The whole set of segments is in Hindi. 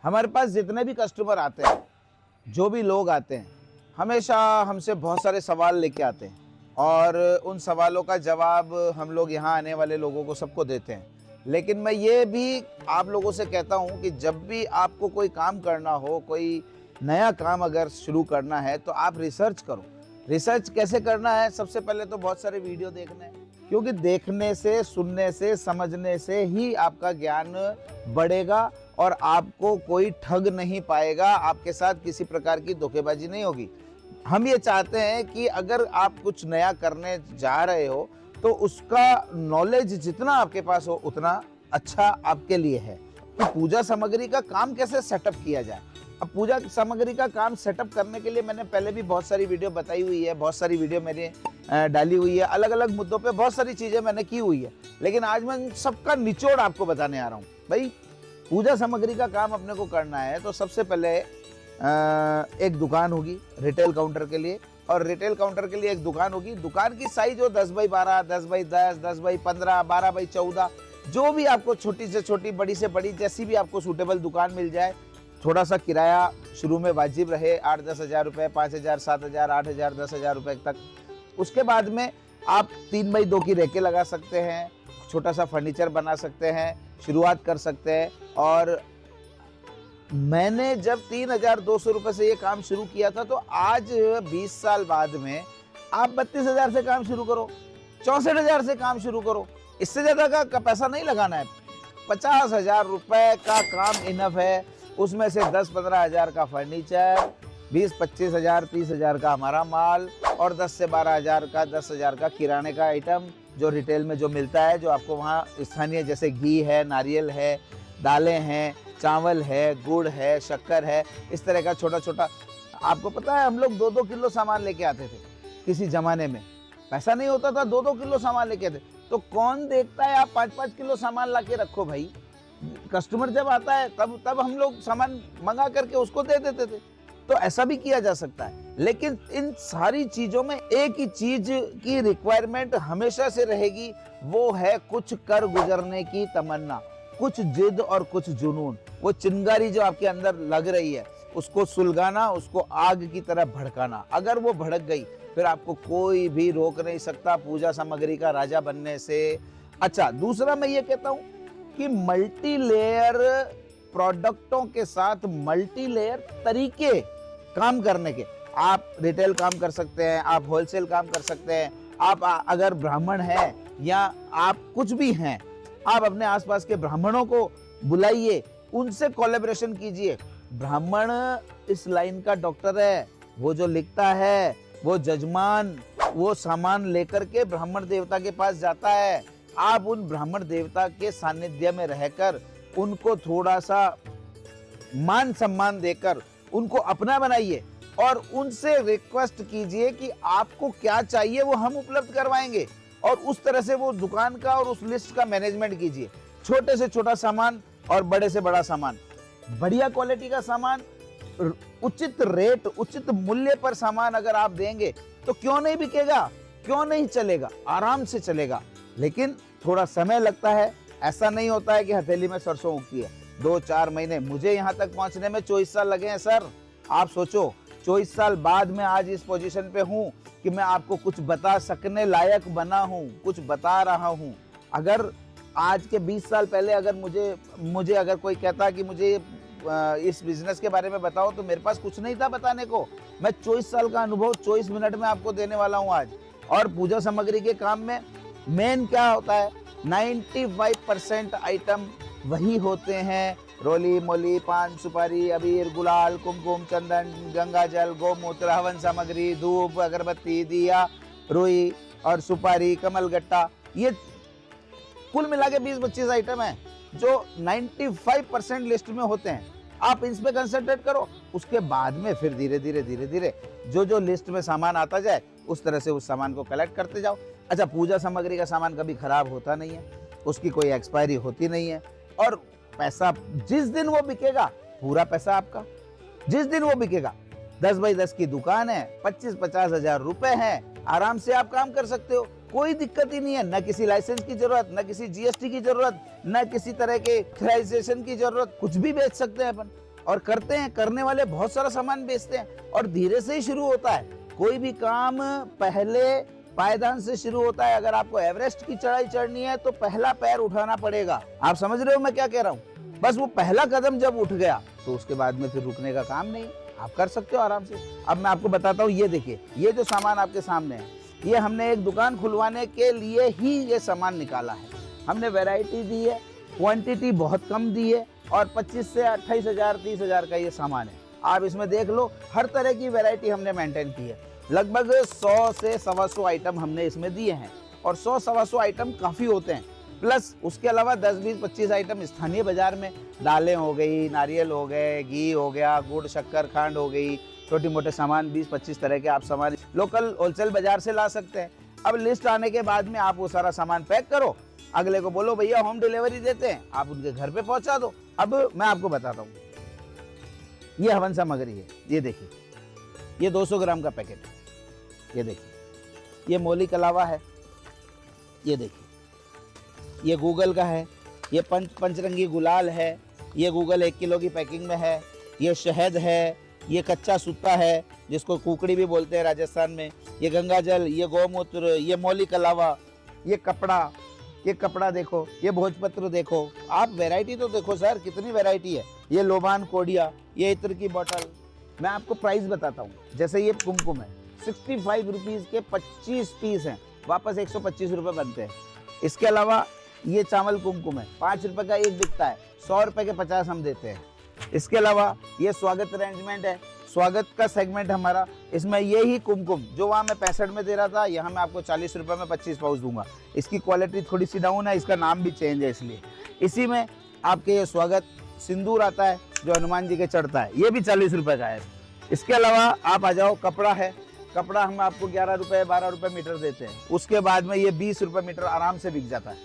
हमारे पास जितने भी कस्टमर आते हैं, जो भी लोग आते हैं, हमेशा हमसे बहुत सारे सवाल लेके आते हैं और उन सवालों का जवाब हम लोग यहाँ आने वाले लोगों को सबको देते हैं। लेकिन मैं ये भी आप लोगों से कहता हूँ कि जब भी आपको कोई काम करना हो, कोई नया काम अगर शुरू करना है, तो आप रिसर्च करो। रिसर्च कैसे करना है? सबसे पहले तो बहुत सारे वीडियो देखने हैं, क्योंकि देखने से, सुनने से, समझने से ही आपका ज्ञान बढ़ेगा और आपको कोई ठग नहीं पाएगा, आपके साथ किसी प्रकार की धोखेबाजी नहीं होगी। हम ये चाहते हैं कि अगर आप कुछ नया करने जा रहे हो तो उसका नॉलेज जितना आपके पास हो उतना अच्छा आपके लिए है। तो पूजा सामग्री का काम कैसे सेटअप किया जाए? अब पूजा सामग्री का काम सेटअप करने के लिए मैंने पहले भी बहुत सारी वीडियो बताई हुई है, बहुत सारी वीडियो मैंने डाली हुई है, अलग अलग मुद्दों पे बहुत सारी चीजें मैंने की हुई है। लेकिन आज मैं सबका निचोड़ आपको बताने आ रहा हूँ। भाई, पूजा सामग्री का काम अपने को करना है तो सबसे पहले एक दुकान होगी रिटेल काउंटर के लिए, और रिटेल काउंटर के लिए एक दुकान होगी। दुकान की साइज हो 10 बाई 12, 10 बाई 10, 10 बाई 15, 12 बाई 14, जो भी आपको छोटी से छोटी, बड़ी से बड़ी, जैसी भी आपको सूटेबल दुकान मिल जाए। थोड़ा सा किराया शुरू में वाजिब रहे, 8-10 हज़ार रुपये, 5,000, 7,000, 8,000, 10,000 रुपये तक। उसके बाद में आप 3 बाई 2 की रैकें लगा सकते हैं, छोटा सा फर्नीचर बना सकते हैं, शुरुआत कर सकते हैं। और मैंने जब 3,200 रुपये से ये काम शुरू किया था, तो आज 20 साल बाद में आप 32,000 से काम शुरू करो, 64,000 से काम शुरू करो। इससे ज़्यादा का पैसा नहीं लगाना है। 50,000 रुपये का काम इनफ है। उसमें से 10-15 हज़ार का फर्नीचर, 20-25 हज़ार, 30 हज़ार का हमारा माल, और 10 से 12 हज़ार का, 10 हज़ार का किराने का आइटम जो रिटेल में जो मिलता है, जो आपको वहाँ स्थानीय, जैसे घी है, नारियल है, दालें हैं, चावल है, गुड़ है, शक्कर है, इस तरह का छोटा छोटा। आपको पता है हम लोग 2-2 किलो सामान लेके आते थे किसी जमाने में। पैसा नहीं होता था, 2-2 किलो सामान लेके आते। तो कौन देखता है? आप 5-5 किलो सामान ला के रखो भाई। कस्टमर जब आता है तब हम लोग सामान मंगा करके उसको दे देते थे। तो ऐसा भी किया जा सकता है। लेकिन इन सारी चीजों में एक ही चीज की रिक्वायरमेंट हमेशा से रहेगी, वो है कुछ कर गुजरने की तमन्ना, कुछ जिद और कुछ जुनून। वो चिंगारी जो आपके अंदर लग रही है, उसको सुलगाना, उसको आग की तरह भड़काना। अगर वो भड़क गई, फिर आपको कोई भी रोक नहीं सकता पूजा सामग्री का राजा बनने से। अच्छा, दूसरा मैं ये कहता हूं कि मल्टी लेयर प्रोडक्टों के साथ मल्टी लेयर तरीके काम करने के। आप रिटेल काम कर सकते हैं, आप होलसेल काम कर सकते हैं। आप अगर ब्राह्मण हैं या आप कुछ भी हैं, आप अपने आसपास के ब्राह्मणों को बुलाइए, उनसे कोलैबोरेशन कीजिए। ब्राह्मण इस लाइन का डॉक्टर है। वो जो लिखता है, वो जजमान, वो सामान लेकर के ब्राह्मण देवता के पास जाता है। आप उन ब्राह्मण देवता के सानिध्य में रहकर उनको थोड़ा सा मान सम्मान देकर उनको अपना बनाइए और उनसे रिक्वेस्ट कीजिए कि आपको क्या चाहिए वो हम उपलब्ध करवाएंगे। और उस तरह से वो दुकान का और उस लिस्ट का मैनेजमेंट कीजिए। छोटे से छोटा सामान और बड़े से बड़ा सामान, बढ़िया क्वालिटी का सामान, उचित रेट, उचित मूल्य पर सामान अगर आप देंगे तो क्यों नहीं बिकेगा, क्यों नहीं चलेगा, आराम से चलेगा। लेकिन थोड़ा समय लगता है। ऐसा नहीं होता है कि हथेली में सरसों उगती है। 2-4 महीने, मुझे यहाँ तक पहुँचने में 24 साल लगे हैं सर। आप सोचो, 24 साल बाद मैं आज इस पोजीशन पे हूँ कि मैं आपको कुछ बता सकने लायक बना हूँ, कुछ बता रहा हूँ। अगर आज के 20 साल पहले अगर मुझे अगर कोई कहता कि मुझे इस बिजनेस के बारे में बताओ, तो मेरे पास कुछ नहीं था बताने को। मैं 24 साल का अनुभव 24 मिनट में आपको देने वाला हूँ आज। और पूजा सामग्री के काम में मेन क्या होता है? 95% आइटम वही होते हैं। रोली मोली, पान सुपारी, अबीर, गुलाल, कुमकुम, चंदन, गंगा जल, गोमूत्र, हवन सामग्री, धूप, अगरबत्ती, दिया, रुई और सुपारी, कमलगट्टा। ये कुल मिला के 20-25 आइटम है जो 95% लिस्ट में होते हैं। आप इन पे कंसंट्रेट करो। उसके बाद में फिर धीरे धीरे जो लिस्ट में सामान आता जाए, उस तरह से उस सामान को कलेक्ट करते जाओ। अच्छा, पूजा सामग्री का सामान कभी खराब होता नहीं है, उसकी कोई एक्सपायरी होती नहीं है। और पैसा जिस दिन वो बिकेगा, पूरा पैसा आपका। जिस दिन वो बिकेगा, 10 बाई 10 की दुकान है, 25-50 हज़ार रुपए हैं, आराम से आप काम कर सकते हो। कोई दिक्कत ही नहीं है। न किसी लाइसेंस की जरूरत, न किसी जीएसटी की जरूरत, न किसी तरह के ऑथराइजेशन की जरूरत। कुछ भी बेच सकते हैं अपन। और करते हैं, करने वाले बहुत सारा सामान बेचते हैं। और धीरे से ही शुरू होता है, कोई भी काम पहले पायदान से शुरू होता है। अगर आपको एवरेस्ट की चढ़ाई चढ़नी है तो पहला पैर उठाना पड़ेगा। आप समझ रहे हो मैं क्या कह रहा हूँ? बस वो पहला कदम जब उठ गया तो उसके बाद में फिर रुकने का काम नहीं, आप कर सकते हो आराम से। अब मैं आपको बताता हूँ, ये देखिए, ये जो सामान आपके सामने है, ये हमने एक दुकान खुलवाने के लिए ही ये सामान निकाला है। हमने वैरायटी दी है, क्वांटिटी बहुत कम दी है, और 25 से 28 हजार 30 हजार का ये सामान है। आप इसमें देख लो, हर तरह की वैरायटी हमने मेंटेन की है। लगभग 100 से 125 आइटम हमने इसमें दिए हैं, और 100-125 आइटम काफ़ी होते हैं। प्लस उसके अलावा 10-20-25 आइटम स्थानीय बाजार में, दालें हो गई, नारियल हो गए, घी हो गया, गुड़ शक्कर खांड हो गई, छोटी मोटे सामान 20-25 तरह के आप सामान लोकल होलसेल बाजार से ला सकते हैं। अब लिस्ट आने के बाद में आप वो सारा सामान पैक करो, अगले को बोलो भैया होम डिलीवरी देते हैं, आप उनके घर पे पहुंचा दो। अब मैं आपको बताता हूँ, ये हवन सामग्री है, ये देखिए, ये 200 ग्राम का पैकेट है, ये देखिए, ये मोली कलावा है, ये देखिए, ये गूगल का है, ये पंचरंगी गुलाल है, ये गूगल 1 किलो की पैकिंग में है, ये शहद है, ये कच्चा सूता है जिसको कुकड़ी भी बोलते हैं राजस्थान में, ये गंगा जल, ये गौमूत्र, ये मोली कलावा, ये कपड़ा देखो, ये भोजपत्र देखो। आप वैरायटी तो देखो सर, कितनी वैरायटी है। ये लोबान कोडिया, ये इत्र की बोतल। मैं आपको प्राइस बताता हूँ, जैसे ये कुमकुम है, 65 रुपीज़ के 25 पीस हैं, वापस 125 रुपये बनते हैं। इसके अलावा ये चावल कुमकुम है, 5 रुपये का एक बिकता है, 100 रुपये के 50 हम देते हैं। इसके अलावा ये स्वागत अरेंजमेंट है, स्वागत का सेगमेंट हमारा, इसमें ये ही कुमकुम जो वहाँ मैं 65 में दे रहा था, यहाँ मैं आपको 40 रुपये में 25 पाउच दूंगा। इसकी क्वालिटी थोड़ी सी डाउन है, इसका नाम भी चेंज है, इसलिए इसी में आपके ये स्वागत सिंदूर आता है जो हनुमान जी के चढ़ता है, ये भी 40 रुपये का है। इसके अलावा आप आ जाओ, कपड़ा है, कपड़ा हम आपको 11 रुपये 12 रुपये मीटर देते हैं। उसके बाद में ये 20 रुपये मीटर आराम से बिक जाता है।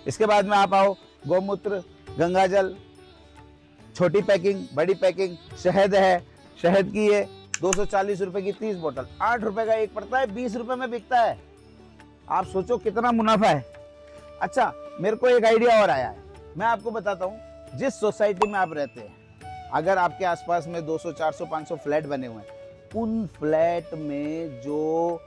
इसके बाद में आप आओ, गौमूत्र, गंगा जल, छोटी पैकिंग, बड़ी पैकिंग, शहद है, शहद की ये 240 रुपए की 30 बोतल, 8 रुपए का एक पड़ता है, 20 रुपए में बिकता है। आप सोचो कितना मुनाफा है। अच्छा, मेरे को एक आइडिया और आया है, मैं आपको बताता हूँ। जिस सोसाइटी में आप रहते हैं, अगर आपके आसपास में 200, 400, 500 फ्लैट बने हुए हैं, उन फ्लैट में जो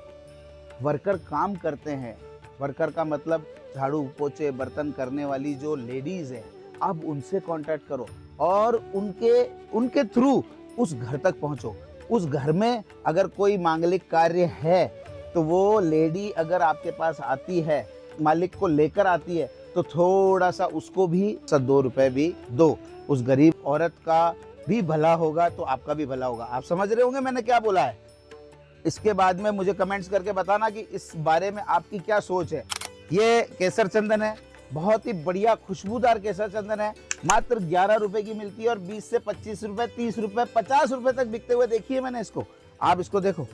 वर्कर काम करते हैं, वर्कर का मतलब झाड़ू पोछे बर्तन करने वाली जो लेडीज है, आप उनसे कांटेक्ट करो और उनके थ्रू उस घर तक पहुंचो। उस घर में अगर कोई मांगलिक कार्य है तो वो लेडी अगर आपके पास आती है, मालिक को लेकर आती है, तो थोड़ा सा उसको भी 2 रुपए भी दो। उस गरीब औरत का भी भला होगा तो आपका भी भला होगा। आप समझ रहे होंगे मैंने क्या बोला है। इसके बाद में मुझे कमेंट्स करके बताना कि इस बारे में आपकी क्या सोच है। ये केसर चंदन है, बहुत ही बढ़िया खुशबूदार केसर चंदन है, मात्र 11 रुपए की मिलती है और 20 से 25 रुपए, 30 रुपए, 50 रुपए तक बिकते हुए देखिए मैंने इसको। आप इसको देखो,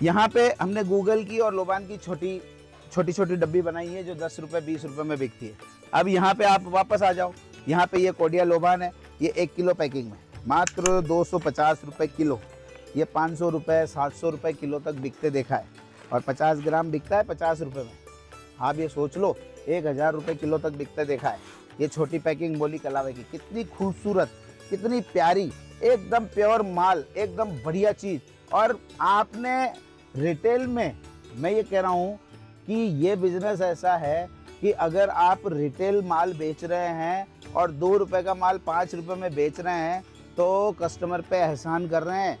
यहाँ पे हमने गूगल की और लोबान की छोटी छोटी डब्बी बनाई है जो 10 रुपए 20 रुपए में बिकती है। अब यहाँ पे आप वापस आ जाओ, यहाँ पे ये कोडिया लोबान है, ये 1 किलो पैकिंग में मात्र 250 रुपए किलो, ये 500 रुपए 700 रुपए किलो तक बिकते देखा है, और 50 ग्राम बिकता है 50 रुपए में। आप ये सोच लो 1000 रुपए किलो तक बिकते देखा है। ये छोटी पैकिंग मोली कलावे की, कितनी खूबसूरत, कितनी प्यारी, एकदम प्योर माल, एकदम बढ़िया चीज़। और आपने रिटेल में, मैं ये कह रहा हूँ कि ये बिजनेस ऐसा है कि अगर आप रिटेल माल बेच रहे हैं और 2 रुपए का माल 5 रुपए में बेच रहे हैं तो कस्टमर पे एहसान कर रहे हैं।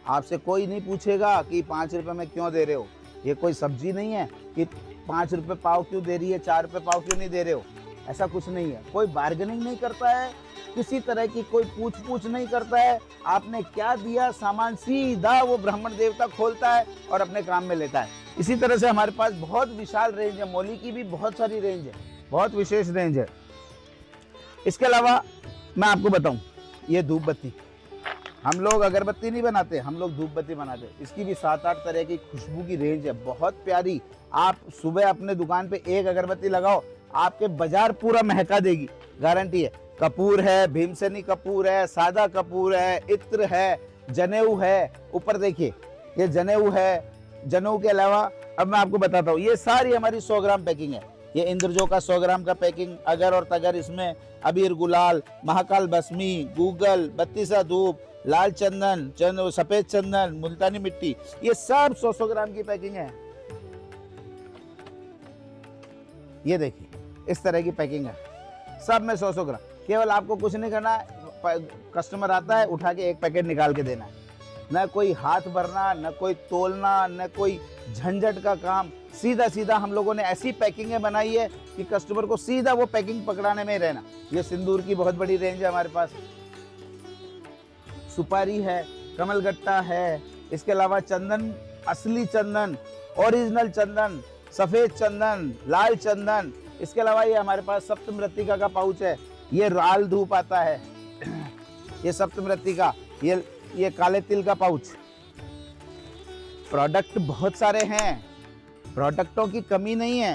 आपसे कोई नहीं पूछेगा कि 5 रुपए में क्यों दे रहे हो। ये कोई सब्जी नहीं है कि 5 रुपए पाव क्यों दे रही है, 4 रुपए पाव क्यों नहीं दे रहे हो। ऐसा कुछ नहीं है। कोई बार्गेनिंग नहीं करता है, किसी तरह की कोई पूछ नहीं करता है। आपने क्या दिया सामान, सीधा वो ब्राह्मण देवता खोलता है और अपने काम में लेता है। इसी तरह से हमारे पास बहुत विशाल रेंज है, मोली की भी बहुत सारी रेंज है, बहुत विशेष रेंज है। इसके अलावा मैं आपको बताऊं, ये धूप बत्ती, हम लोग अगरबत्ती नहीं बनाते, हम लोग धूप बत्ती बनाते। इसकी भी 7-8 तरह की खुशबू की रेंज है, बहुत प्यारी। आप सुबह अपने दुकान पे एक अगरबत्ती लगाओ, आपके बाजार पूरा महका देगी, गारंटी है। कपूर है, भीमसेनी कपूर है, सादा कपूर है, इत्र है, जनेऊ है। ऊपर देखिए ये जनेऊ है। जनेऊ के अलावा अब मैं आपको बताता हूँ, ये सारी हमारी 100 ग्राम पैकिंग है। ये इंद्रजो का 100 ग्राम का पैकिंग, अगर और तगर, इसमें अबीर गुलाल, महाकाल भस्मी, गूगल, बत्तीसा धूप, लाल चंदन, सफेद चंदन, मुल्तानी मिट्टी, ये सब 100 ग्राम की पैकिंग है। ये देखिए इस तरह की पैकिंग है, सब में 100 ग्राम। केवल आपको कुछ नहीं करना है, कस्टमर आता है उठा के एक पैकेट निकाल के देना है। न कोई हाथ भरना, न कोई तोलना, न कोई झंझट का काम। सीधा सीधा हम लोगों ने ऐसी पैकिंगें बनाई है कि कस्टमर को सीधा वो पैकिंग पकड़ाने में ही रहना। ये सिंदूर की बहुत बड़ी रेंज है हमारे पास, सुपारी है, कमलगट्टा है, इसके अलावा चंदन, असली चंदन, ओरिजिनल चंदन, सफेद चंदन, लाल चंदन। इसके अलावा ये हमारे पास सप्तमृत्तिका का पाउच है, ये लाल धूप आता है, ये सप्तमृत्तिका, ये काले तिल का पाउच। प्रोडक्ट बहुत सारे हैं, प्रोडक्टों की कमी नहीं है,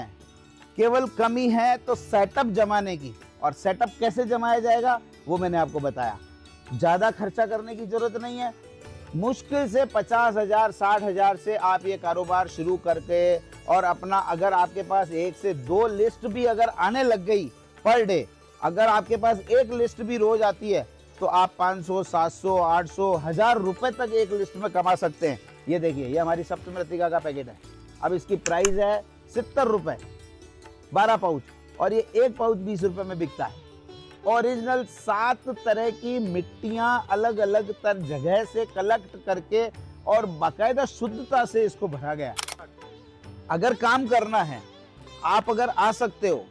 केवल कमी है तो सेटअप जमाने की। और सेटअप कैसे जमाया जाएगा वो मैंने आपको बताया। ज़्यादा खर्चा करने की जरूरत नहीं है, मुश्किल से 50,000 60,000 से आप ये कारोबार शुरू करके, और अपना अगर आपके पास 1 से 2 लिस्ट भी अगर आने लग गई पर डे, अगर आपके पास एक लिस्ट भी रोज आती है तो आप 500, 700, 800, 1000 रुपए तक एक लिस्ट में कमा सकते हैं। ये देखिए, ये हमारी सप्तमृत्तिका का पैकेट है। अब इसकी प्राइस है 70 रुपए, 12 पाउच, और ये एक पाउच 20 रुपए में बिकता है। ओरिजिनल 7 तरह की मिट्टियां अलग अलग जगह से कलेक्ट करके और बाकायदा शुद्धता से इसको भरा गया। अगर काम करना है, आप अगर आ सकते हो,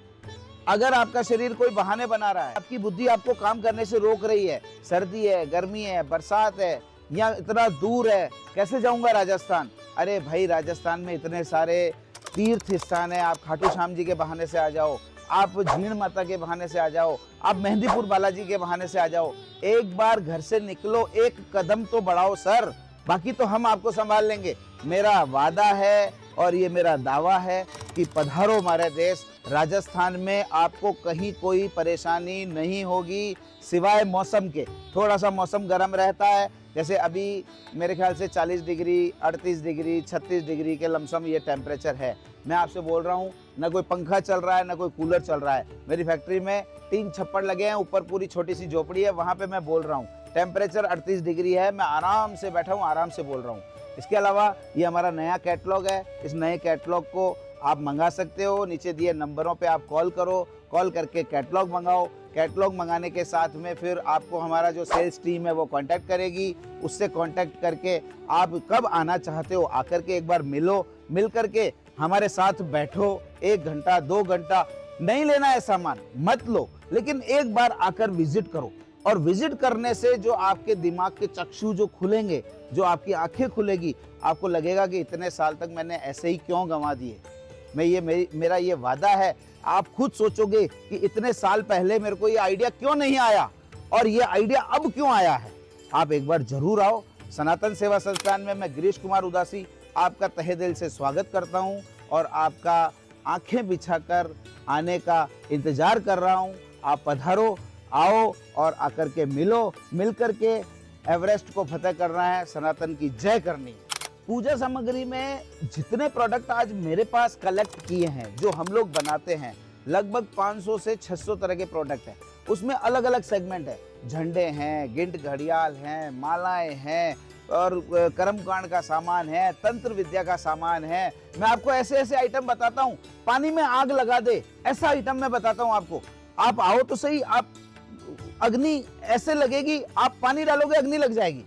अगर आपका शरीर कोई बहाने बना रहा है, आपकी बुद्धि आपको काम करने से रोक रही है, सर्दी है, गर्मी है, बरसात है, या इतना दूर है, कैसे जाऊंगा राजस्थान? अरे भाई, राजस्थान में इतने सारे तीर्थ स्थान है, आप खाटू श्याम जी के बहाने से आ जाओ, आप झीण माता के बहाने से आ जाओ, आप मेहंदीपुर बालाजी के बहाने से आ जाओ। एक बार घर से निकलो, एक कदम तो बढ़ाओ सर, बाकी तो हम आपको संभाल लेंगे। मेरा वादा है और ये मेरा दावा है कि पधारो हमारे देश। राजस्थान में आपको कहीं कोई परेशानी नहीं होगी, सिवाय मौसम के। थोड़ा सा मौसम गर्म रहता है, जैसे अभी मेरे ख्याल से 40 डिग्री, 38 डिग्री, 36 डिग्री के लमसम ये टेम्परेचर है। मैं आपसे बोल रहा हूँ, ना कोई पंखा चल रहा है, ना कोई कूलर चल रहा है। मेरी फैक्ट्री में 3 छप्पर लगे हैं, ऊपर पूरी छोटी सी झोपड़ी है, वहाँ पे मैं बोल रहा हूँ। टेम्परेचर 38 डिग्री है, मैं आराम से बैठा हूँ, आराम से बोल रहा हूँ। इसके अलावा ये हमारा नया कैटलॉग है, इस नए कैटलॉग को आप मंगा सकते हो। नीचे दिए नंबरों पे आप कॉल करो, कॉल करके कैटलॉग मंगाओ। कैटलॉग मंगाने के साथ में फिर आपको हमारा जो सेल्स टीम है वो कांटेक्ट करेगी। उससे कांटेक्ट करके आप कब आना चाहते हो आकर के एक बार मिलो, मिल करके हमारे साथ बैठो। 1 घंटा 2 घंटा नहीं लेना है सामान, मत लो, लेकिन एक बार आकर विजिट करो। और विजिट करने से जो आपके दिमाग के चक्षु जो खुलेंगे, जो आपकी आंखें खुलेगी, आपको लगेगा कि इतने साल तक मैंने ऐसे ही क्यों गंवा दिए। मेरा ये वादा है, आप खुद सोचोगे कि इतने साल पहले मेरे को ये आइडिया क्यों नहीं आया और ये आइडिया अब क्यों आया है। आप एक बार जरूर आओ। सनातन सेवा संस्थान में मैं गिरीश कुमार उदासी आपका तहे दिल से स्वागत करता हूं और आपका आंखें बिछाकर आने का इंतजार कर रहा हूं। आप पधारो, आओ और आकर के मिलो, मिल करके एवरेस्ट को फतेह करना है, सनातन की जय करनी है। पूजा सामग्री में जितने प्रोडक्ट आज मेरे पास कलेक्ट किए हैं, जो हम लोग बनाते हैं, लगभग 500 से 600 तरह के प्रोडक्ट हैं। उसमें अलग अलग सेगमेंट है, झंडे हैं, गिंट घड़ियाल हैं, मालाएं हैं, और कर्मकांड का सामान है, तंत्र विद्या का सामान है। मैं आपको ऐसे ऐसे आइटम बताता हूँ, पानी में आग लगा दे ऐसा आइटम मैं बताता हूँ आपको। आप आओ तो सही, आप अग्नि ऐसे लगेगी, आप पानी डालोगे अग्नि लग जाएगी।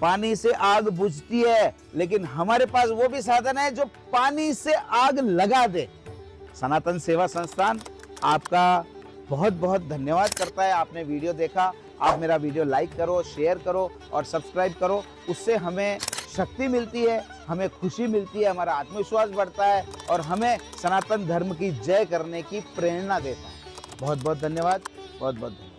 पानी से आग बुझती है, लेकिन हमारे पास वो भी साधन है जो पानी से आग लगा दे। सनातन सेवा संस्थान आपका बहुत बहुत धन्यवाद करता है। आपने वीडियो देखा, आप मेरा वीडियो लाइक करो, शेयर करो और सब्सक्राइब करो। उससे हमें शक्ति मिलती है, हमें खुशी मिलती है, हमारा आत्मविश्वास बढ़ता है और हमें सनातन धर्म की जय करने की प्रेरणा देता है। बहुत बहुत धन्यवाद, बहुत बहुत धन्यवाद।